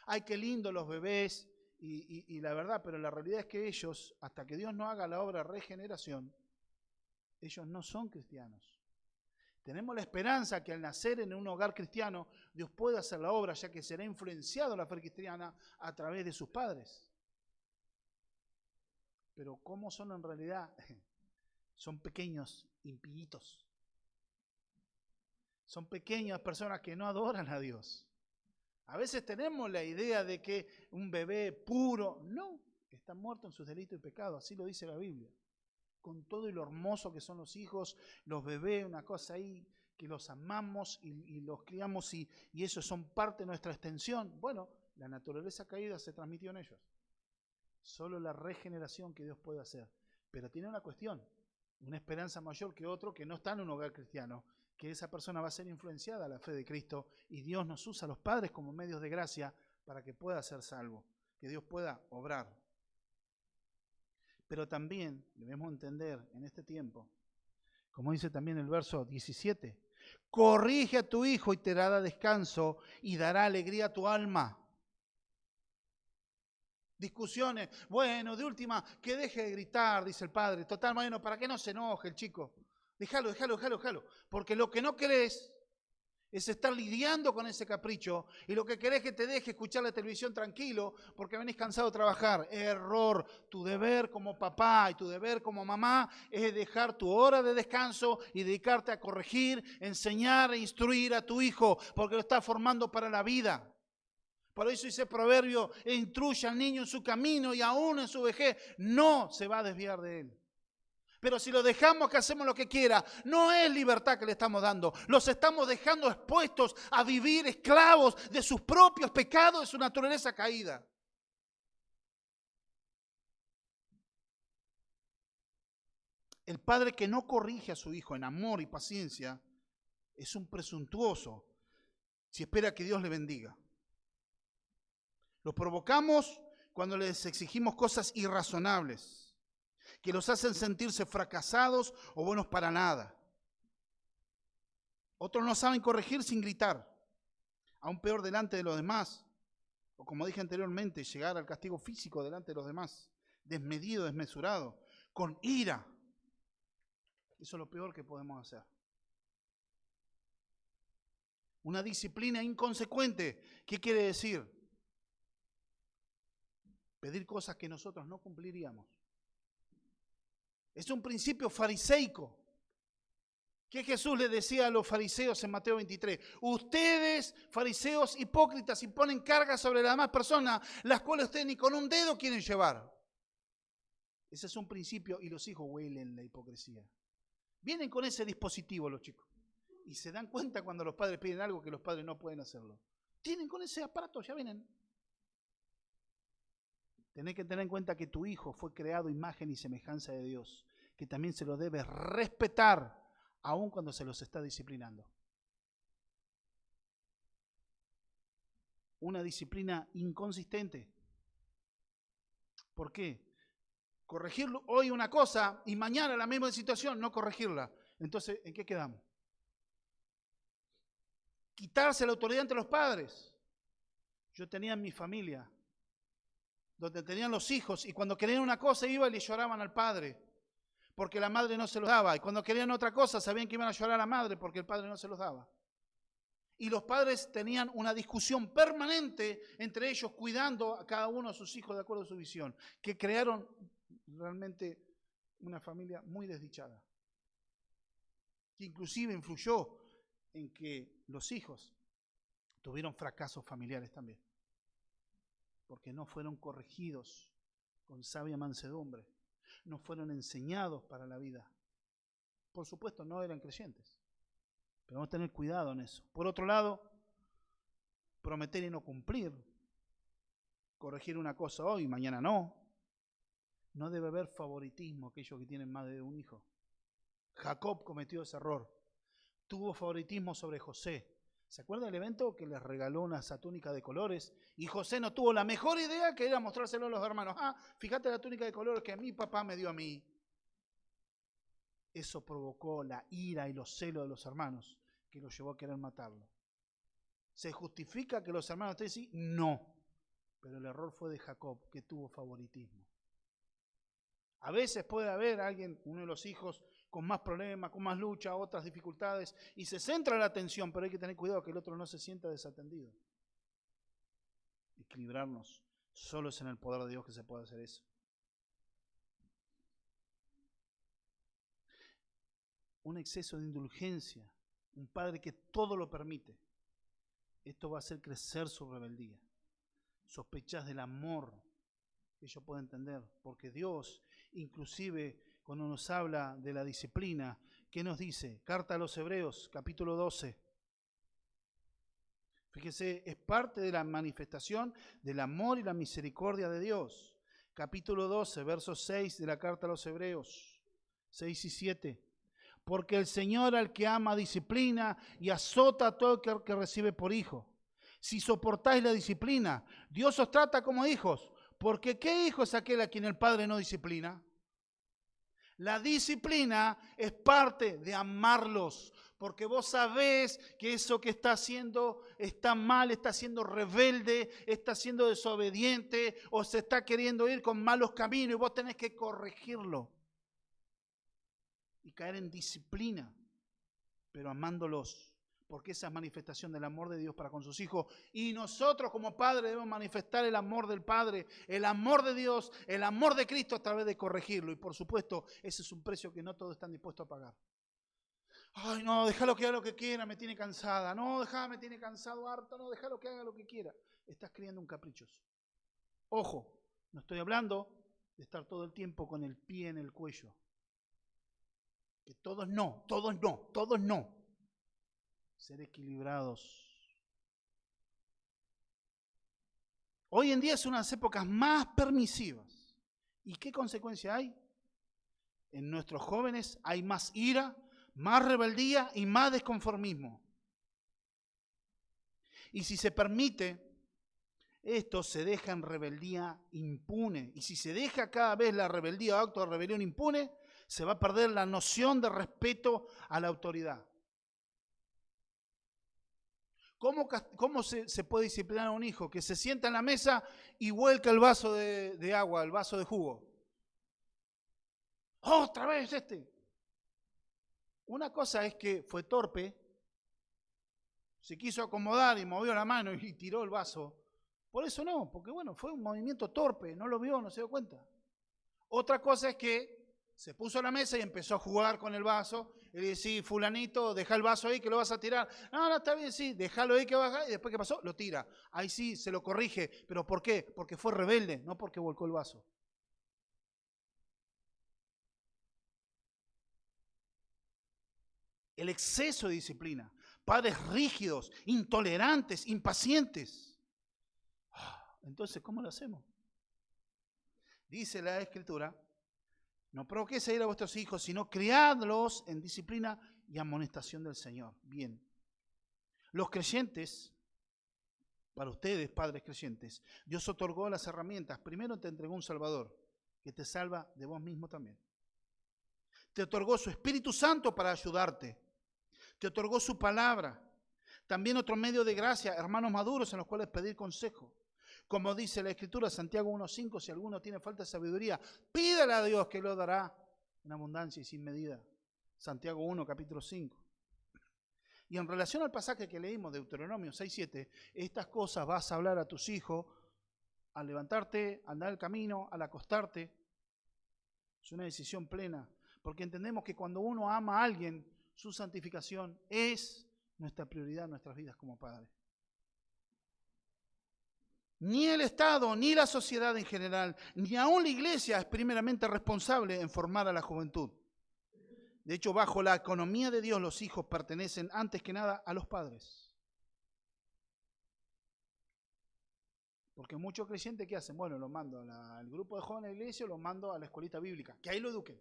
Ay, qué lindo los bebés, y la verdad, pero la realidad es que ellos, hasta que Dios no haga la obra de regeneración, ellos no son cristianos. Tenemos la esperanza que al nacer en un hogar cristiano, Dios pueda hacer la obra, ya que será influenciado la fe cristiana a través de sus padres. Pero ¿cómo son en realidad? Son pequeños impíos. Son pequeñas personas que no adoran a Dios. A veces tenemos la idea de que un bebé puro, no, está muerto en sus delitos y pecados, así lo dice la Biblia. Con todo y lo hermoso que son los hijos, los bebés, una cosa ahí que los amamos y los criamos y ellos son parte de nuestra extensión. Bueno, la naturaleza caída se transmitió en ellos. Solo la regeneración que Dios puede hacer. Pero tiene una cuestión, una esperanza mayor que otro que no está en un hogar cristiano, que esa persona va a ser influenciada a la fe de Cristo y Dios nos usa a los padres como medios de gracia para que pueda ser salvo, que Dios pueda obrar. Pero también debemos entender en este tiempo, como dice también el verso 17, corrige a tu hijo y te dará descanso y dará alegría a tu alma. Discusiones, bueno, de última, que deje de gritar, dice el padre. Total, bueno, para que no se enoje el chico. Déjalo. Porque lo que no querés es estar lidiando con ese capricho y lo que querés es que te deje escuchar la televisión tranquilo porque venís cansado de trabajar. Error. Tu deber como papá y tu deber como mamá es dejar tu hora de descanso y dedicarte a corregir, enseñar e instruir a tu hijo porque lo estás formando para la vida. Por eso dice Proverbio, instruye al niño en su camino y aún en su vejez no se va a desviar de él. Pero si lo dejamos que hacemos lo que quiera, no es libertad que le estamos dando. Los estamos dejando expuestos a vivir esclavos de sus propios pecados, de su naturaleza caída. El padre que no corrige a su hijo en amor y paciencia es un presuntuoso si espera que Dios le bendiga. Los provocamos cuando les exigimos cosas irrazonables, que los hacen sentirse fracasados o buenos para nada. Otros no saben corregir sin gritar, aún peor delante de los demás, o como dije anteriormente, llegar al castigo físico delante de los demás, desmedido, desmesurado, con ira. Eso es lo peor que podemos hacer. Una disciplina inconsecuente, ¿qué quiere decir? Pedir cosas que nosotros no cumpliríamos. Es un principio fariseico. ¿Qué Jesús le decía a los fariseos en Mateo 23? Ustedes, fariseos hipócritas, imponen cargas sobre las demás personas, las cuales ustedes ni con un dedo quieren llevar. Ese es un principio y los hijos huelen la hipocresía. Vienen con ese dispositivo los chicos y se dan cuenta cuando los padres piden algo que los padres no pueden hacerlo. Tienen con ese aparato, ya vienen. Tenés que tener en cuenta que tu hijo fue creado imagen y semejanza de Dios, que también se lo debe respetar aun cuando se los está disciplinando. Una disciplina inconsistente. ¿Por qué? Corregirlo hoy una cosa y mañana la misma situación, no corregirla. Entonces, ¿en qué quedamos? Quitarse la autoridad entre los padres. Yo tenía en mi familia, donde tenían los hijos, y cuando querían una cosa iban y le lloraban al padre, porque la madre no se los daba. Y cuando querían otra cosa, sabían que iban a llorar a la madre, porque el padre no se los daba. Y los padres tenían una discusión permanente entre ellos, cuidando a cada uno de sus hijos de acuerdo a su visión, que crearon realmente una familia muy desdichada, que inclusive influyó en que los hijos tuvieron fracasos familiares también, porque no fueron corregidos con sabia mansedumbre, no fueron enseñados para la vida. Por supuesto, no eran creyentes, pero vamos a tener cuidado en eso. Por otro lado, prometer y no cumplir, corregir una cosa hoy, mañana no. No debe haber favoritismo aquellos que tienen más de un hijo. Jacob cometió ese error. Tuvo favoritismo sobre José. ¿Se acuerda del evento que les regaló una túnica de colores? Y José no tuvo la mejor idea que era mostrárselo a los hermanos. Fíjate la túnica de colores que mi papá me dio a mí. Eso provocó la ira y los celos de los hermanos, que los llevó a querer matarlo. ¿Se justifica que los hermanos te dicen? No. Pero el error fue de Jacob, que tuvo favoritismo. A veces puede haber alguien, uno de los hijos, con más problemas, con más lucha, otras dificultades, y se centra la atención, pero hay que tener cuidado que el otro no se sienta desatendido. Equilibrarnos. Solo es en el poder de Dios que se puede hacer eso. Un exceso de indulgencia, un padre que todo lo permite, esto va a hacer crecer su rebeldía. Sospechas del amor que ellos pueden entender, porque Dios, inclusive cuando nos habla de la disciplina, ¿qué nos dice? Carta a los Hebreos, capítulo 12. Fíjese, es parte de la manifestación del amor y la misericordia de Dios. Capítulo 12, versos 6 de la carta a los Hebreos, 6 y 7. Porque el Señor al que ama disciplina y azota a todo el que recibe por hijo. Si soportáis la disciplina, Dios os trata como hijos. Porque ¿qué hijo es aquel a quien el Padre no disciplina? La disciplina es parte de amarlos, porque vos sabés que eso que está haciendo está mal, está siendo rebelde, está siendo desobediente o se está queriendo ir con malos caminos y vos tenés que corregirlo y caer en disciplina, pero amándolos. Porque esa es manifestación del amor de Dios para con sus hijos. Y nosotros como padres debemos manifestar el amor del Padre, el amor de Dios, el amor de Cristo a través de corregirlo. Y por supuesto, ese es un precio que no todos están dispuestos a pagar. Ay, no, déjalo que haga lo que quiera, me tiene cansada. No, déjame, me tiene cansado, harto. No, déjalo que haga lo que quiera. Estás criando un caprichoso. Ojo, no estoy hablando de estar todo el tiempo con el pie en el cuello. Que todos no, todos no, todos no. Ser equilibrados. Hoy en día son unas épocas más permisivas. ¿Y qué consecuencia hay? En nuestros jóvenes hay más ira, más rebeldía y más desconformismo. Y si se permite, esto se deja en rebeldía impune. Y si se deja cada vez la rebeldía o acto de rebelión impune, se va a perder la noción de respeto a la autoridad. ¿Cómo se puede disciplinar a un hijo? Que se sienta en la mesa y vuelca el vaso de agua, el vaso de jugo. ¡Otra vez este! Una cosa es que fue torpe, se quiso acomodar y movió la mano y tiró el vaso. Por eso no, porque bueno, fue un movimiento torpe, no lo vio, no se dio cuenta. Otra cosa es que se puso a la mesa y empezó a jugar con el vaso. Y le dice, sí, fulanito, deja el vaso ahí que lo vas a tirar. No, no, está bien, sí, déjalo ahí que baja. Y después, ¿qué pasó? Lo tira. Ahí sí, se lo corrige. ¿Pero por qué? Porque fue rebelde, no porque volcó el vaso. El exceso de disciplina. Padres rígidos, intolerantes, impacientes. Entonces, ¿cómo lo hacemos? Dice la Escritura, no provoquéis a ir a vuestros hijos, sino criadlos en disciplina y amonestación del Señor. Bien. Los creyentes, para ustedes, padres creyentes, Dios otorgó las herramientas. Primero te entregó un Salvador, que te salva de vos mismo también. Te otorgó su Espíritu Santo para ayudarte. Te otorgó su palabra. También otro medio de gracia, hermanos maduros en los cuales pedir consejo. Como dice la Escritura, Santiago 1:5, si alguno tiene falta de sabiduría, pídale a Dios que lo dará en abundancia y sin medida. Santiago 1, capítulo 5. Y en relación al pasaje que leímos, Deuteronomio 6:7, estas cosas vas a hablar a tus hijos al levantarte, al andar el camino, al acostarte. Es una decisión plena, porque entendemos que cuando uno ama a alguien, su santificación es nuestra prioridad en nuestras vidas como padres. Ni el Estado, ni la sociedad en general, ni aún la iglesia es primeramente responsable en formar a la juventud. De hecho, bajo la economía de Dios, los hijos pertenecen antes que nada a los padres. Porque muchos creyentes, ¿qué hacen? Bueno, los mando al grupo de jóvenes de la iglesia, los mando a la escuelita bíblica, que ahí lo eduquen.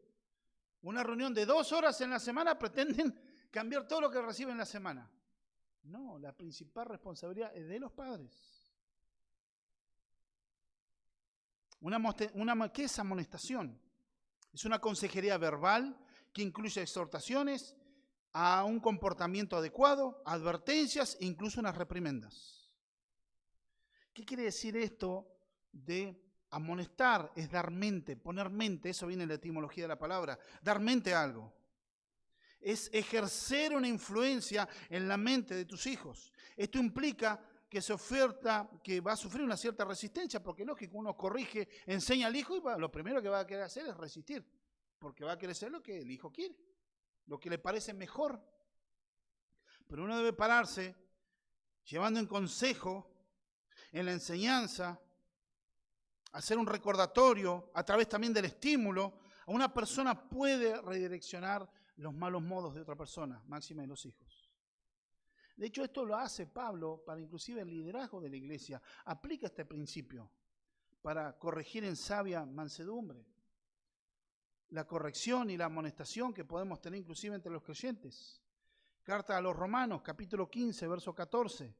Una reunión de 2 horas en la semana pretenden cambiar todo lo que reciben en la semana. No, la principal responsabilidad es de los padres. ¿Qué es amonestación? Es una consejería verbal que incluye exhortaciones a un comportamiento adecuado, advertencias e incluso unas reprimendas. ¿Qué quiere decir esto de amonestar? Es dar mente, poner mente, eso viene de la etimología de la palabra, dar mente a algo. Es ejercer una influencia en la mente de tus hijos. Esto implica que que va a sufrir una cierta resistencia, porque lógico, uno corrige, enseña al hijo y lo primero que va a querer hacer es resistir, porque va a querer hacer lo que el hijo quiere, lo que le parece mejor. Pero uno debe pararse llevando en consejo, en la enseñanza, hacer un recordatorio, a través también del estímulo. Una persona puede redireccionar los malos modos de otra persona, máxima de los hijos. De hecho, esto lo hace Pablo para inclusive el liderazgo de la iglesia. Aplica este principio para corregir en sabia mansedumbre. La corrección y la amonestación que podemos tener inclusive entre los creyentes. Carta a los Romanos, capítulo 15, verso 14.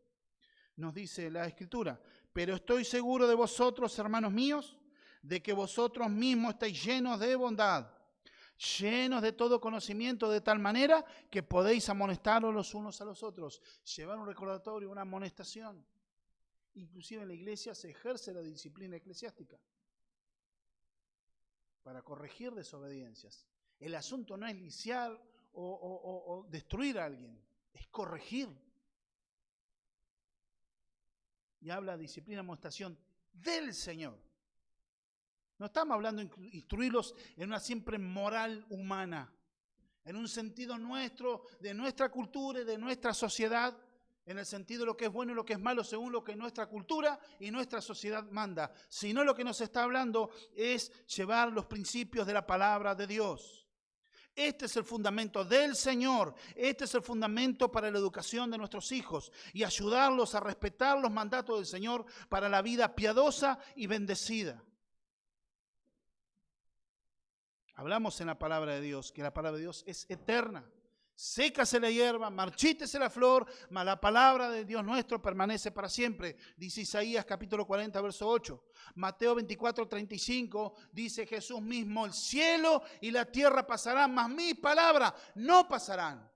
Nos dice la Escritura, pero estoy seguro de vosotros, hermanos míos, de que vosotros mismos estáis llenos de bondad, llenos de todo conocimiento, de tal manera que podéis amonestaros los unos a los otros. Llevar un recordatorio, una amonestación. Inclusive en la iglesia se ejerce la disciplina eclesiástica para corregir desobediencias. El asunto no es lisiar o destruir a alguien, es corregir. Y habla de disciplina y amonestación del Señor. No estamos hablando de instruirlos en una siempre moral humana, en un sentido nuestro, de nuestra cultura y de nuestra sociedad, en el sentido de lo que es bueno y lo que es malo según lo que nuestra cultura y nuestra sociedad manda, sino lo que nos está hablando es llevar los principios de la palabra de Dios. Este es el fundamento del Señor, este es el fundamento para la educación de nuestros hijos y ayudarlos a respetar los mandatos del Señor para la vida piadosa y bendecida. Hablamos en la palabra de Dios, que la palabra de Dios es eterna. Sécase la hierba, marchítese la flor, mas la palabra de Dios nuestro permanece para siempre. Dice Isaías capítulo 40, verso 8. Mateo 24, 35 dice Jesús mismo, el cielo y la tierra pasarán, mas mis palabras no pasarán.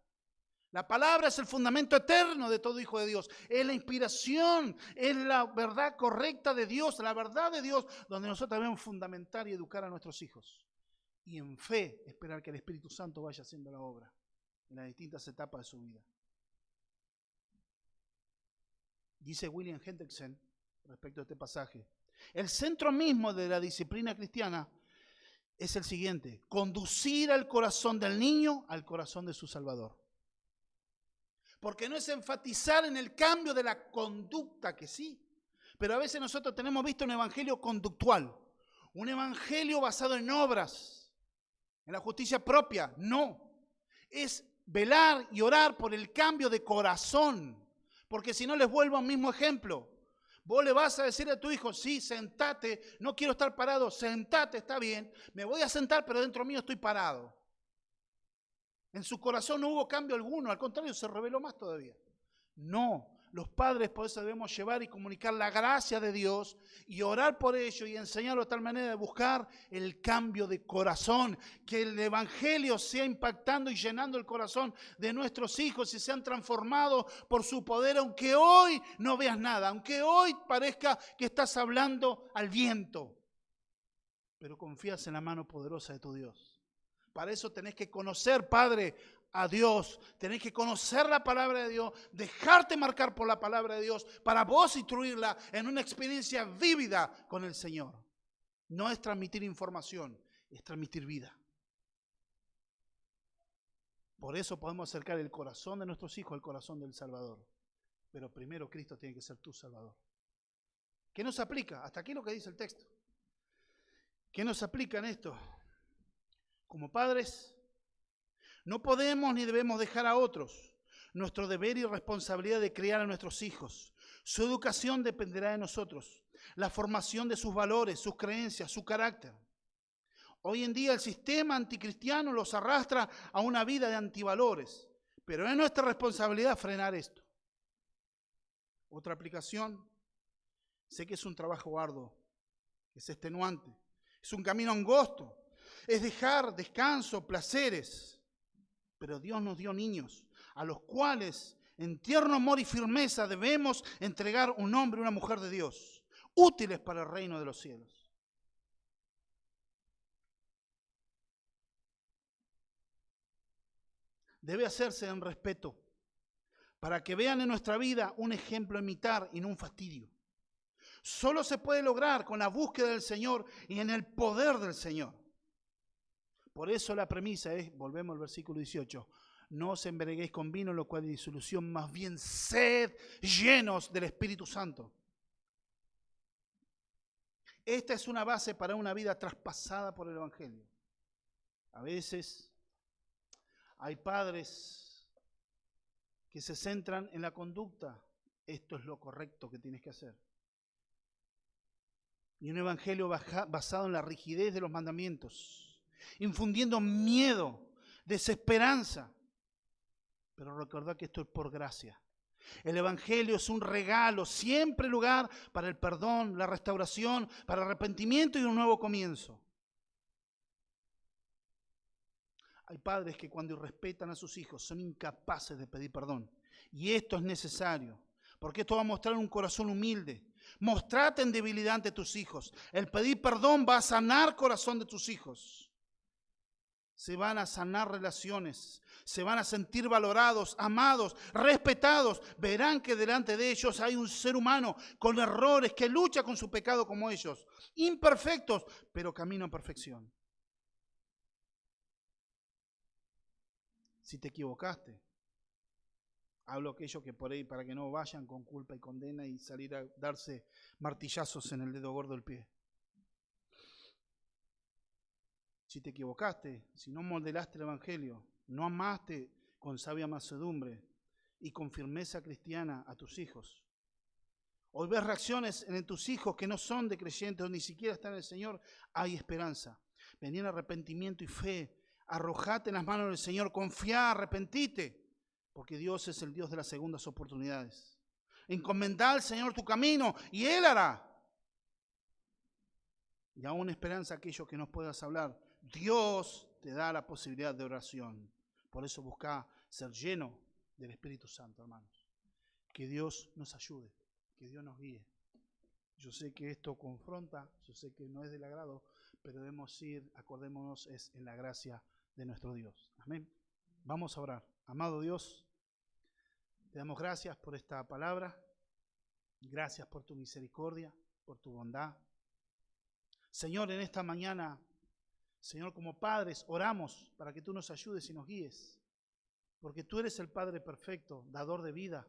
La palabra es el fundamento eterno de todo hijo de Dios. Es la inspiración, es la verdad correcta de Dios, la verdad de Dios, donde nosotros debemos fundamentar y educar a nuestros hijos. Y en fe esperar que el Espíritu Santo vaya haciendo la obra en las distintas etapas de su vida. Dice William Hendrickson respecto a este pasaje, el centro mismo de la disciplina cristiana es el siguiente: conducir al corazón del niño al corazón de su Salvador. Porque no es enfatizar en el cambio de la conducta, que sí, pero a veces nosotros tenemos visto un evangelio conductual, un evangelio basado en obras, en la justicia propia. No, es velar y orar por el cambio de corazón, porque si no, les vuelvo al mismo ejemplo. Vos le vas a decir a tu hijo: sí, sentate, no quiero estar parado, sentate, está bien, me voy a sentar, pero dentro mío estoy parado. En su corazón no hubo cambio alguno, al contrario, se reveló más todavía. No, los padres por eso debemos llevar y comunicar la gracia de Dios y orar por ello y enseñarlo de tal manera de buscar el cambio de corazón, que el evangelio sea impactando y llenando el corazón de nuestros hijos y sean transformados por su poder, aunque hoy no veas nada, aunque hoy parezca que estás hablando al viento, pero confías en la mano poderosa de tu Dios. Para eso tenés que conocer, Padre, a Dios. Tenés que conocer la palabra de Dios, dejarte marcar por la palabra de Dios, para vos instruirla en una experiencia vívida con el Señor. No es transmitir información, es transmitir vida. Por eso podemos acercar el corazón de nuestros hijos al corazón del Salvador. Pero primero Cristo tiene que ser tu Salvador. ¿Qué nos aplica? Hasta aquí lo que dice el texto. ¿Qué nos aplica en esto? Como padres, no podemos ni debemos dejar a otros nuestro deber y responsabilidad de criar a nuestros hijos. Su educación dependerá de nosotros, la formación de sus valores, sus creencias, su carácter. Hoy en día el sistema anticristiano los arrastra a una vida de antivalores, pero es nuestra responsabilidad frenar esto. Otra aplicación: sé que es un trabajo arduo, es extenuante, es un camino angosto. Es dejar descanso, placeres. Pero Dios nos dio niños, a los cuales en tierno amor y firmeza debemos entregar un hombre y una mujer de Dios, útiles para el reino de los cielos. Debe hacerse en respeto, para que vean en nuestra vida un ejemplo a imitar y no un fastidio. Solo se puede lograr con la búsqueda del Señor y en el poder del Señor. Por eso la premisa es, volvemos al versículo 18, no os embriaguéis con vino, lo cual es disolución, más bien sed llenos del Espíritu Santo. Esta es una base para una vida traspasada por el Evangelio. A veces hay padres que se centran en la conducta. Esto es lo correcto que tienes que hacer. Y un evangelio basado en la rigidez de los mandamientos, infundiendo miedo, desesperanza. Pero recordad que esto es por gracia. El evangelio es un regalo, siempre lugar para el perdón, la restauración, para el arrepentimiento y un nuevo comienzo. Hay padres que cuando irrespetan a sus hijos son incapaces de pedir perdón. Y esto es necesario, porque esto va a mostrar un corazón humilde. Mostrate en debilidad ante tus hijos. El pedir perdón va a sanar el corazón de tus hijos. Se van a sanar relaciones, se van a sentir valorados, amados, respetados. Verán que delante de ellos hay un ser humano con errores que lucha con su pecado como ellos. Imperfectos, pero camino a perfección. Si te equivocaste, hablo a aquellos que por ahí, para que no vayan con culpa y condena y salir a darse martillazos en el dedo gordo del pie. Si te equivocaste, si no modelaste el evangelio, no amaste con sabia mansedumbre y con firmeza cristiana a tus hijos. Hoy ves reacciones en tus hijos que no son de creyentes o ni siquiera están en el Señor, hay esperanza. Vení en arrepentimiento y fe. Arrojate en las manos del Señor, confía, arrepentite, porque Dios es el Dios de las segundas oportunidades. Encomendá al Señor tu camino y Él hará. Y aún esperanza aquello que no puedas hablar. Dios te da la posibilidad de oración. Por eso busca ser lleno del Espíritu Santo, hermanos. Que Dios nos ayude, que Dios nos guíe. Yo sé que esto confronta, yo sé que no es del agrado, pero debemos ir, acordémonos, es en la gracia de nuestro Dios. Amén. Vamos a orar. Amado Dios, te damos gracias por esta palabra. Gracias por tu misericordia, por tu bondad. Señor, en esta mañana Señor, como padres, oramos para que tú nos ayudes y nos guíes, porque tú eres el Padre perfecto, dador de vida.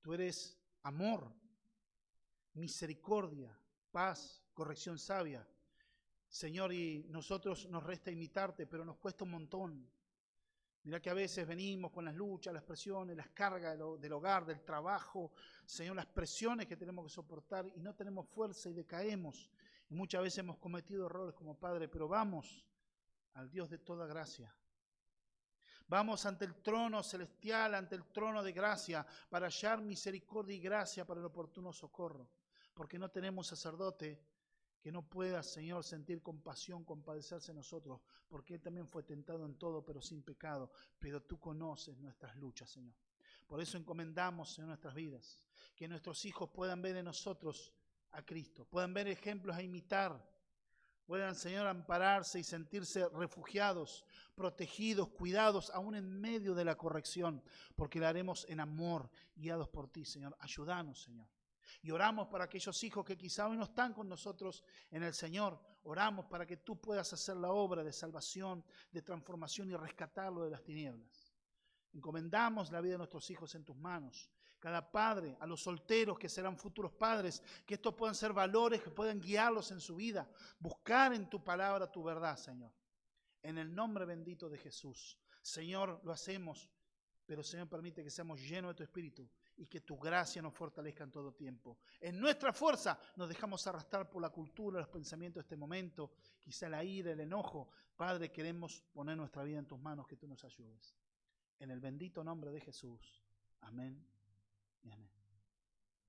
Tú eres amor, misericordia, paz, corrección sabia. Señor, y nosotros nos resta imitarte, pero nos cuesta un montón. Mira que a veces venimos con las luchas, las presiones, las cargas del hogar, del trabajo, Señor, las presiones que tenemos que soportar y no tenemos fuerza y decaemos. Y muchas veces hemos cometido errores como Padre, pero vamos al Dios de toda gracia. Vamos ante el trono celestial, ante el trono de gracia, para hallar misericordia y gracia para el oportuno socorro. Porque no tenemos sacerdote que no pueda, Señor, sentir compasión, compadecerse de nosotros, porque Él también fue tentado en todo, pero sin pecado. Pero tú conoces nuestras luchas, Señor. Por eso encomendamos, Señor, nuestras vidas, que nuestros hijos puedan ver en nosotros a Cristo, puedan ver ejemplos a imitar, puedan, Señor, ampararse y sentirse refugiados, protegidos, cuidados, aún en medio de la corrección, porque la haremos en amor, guiados por ti, Señor. Ayúdanos, Señor. Y oramos para aquellos hijos que quizá hoy no están con nosotros en el Señor. Oramos para que tú puedas hacer la obra de salvación, de transformación y rescatarlo de las tinieblas. Encomendamos la vida de nuestros hijos en tus manos. Cada padre, a los solteros que serán futuros padres, que estos puedan ser valores que puedan guiarlos en su vida. Buscar en tu palabra tu verdad, Señor. En el nombre bendito de Jesús. Señor, lo hacemos, pero Señor, permite que seamos llenos de tu Espíritu y que tu gracia nos fortalezca en todo tiempo. En nuestra fuerza nos dejamos arrastrar por la cultura, los pensamientos de este momento, quizá la ira, el enojo. Padre, queremos poner nuestra vida en tus manos, que tú nos ayudes. En el bendito nombre de Jesús. Amén y amén.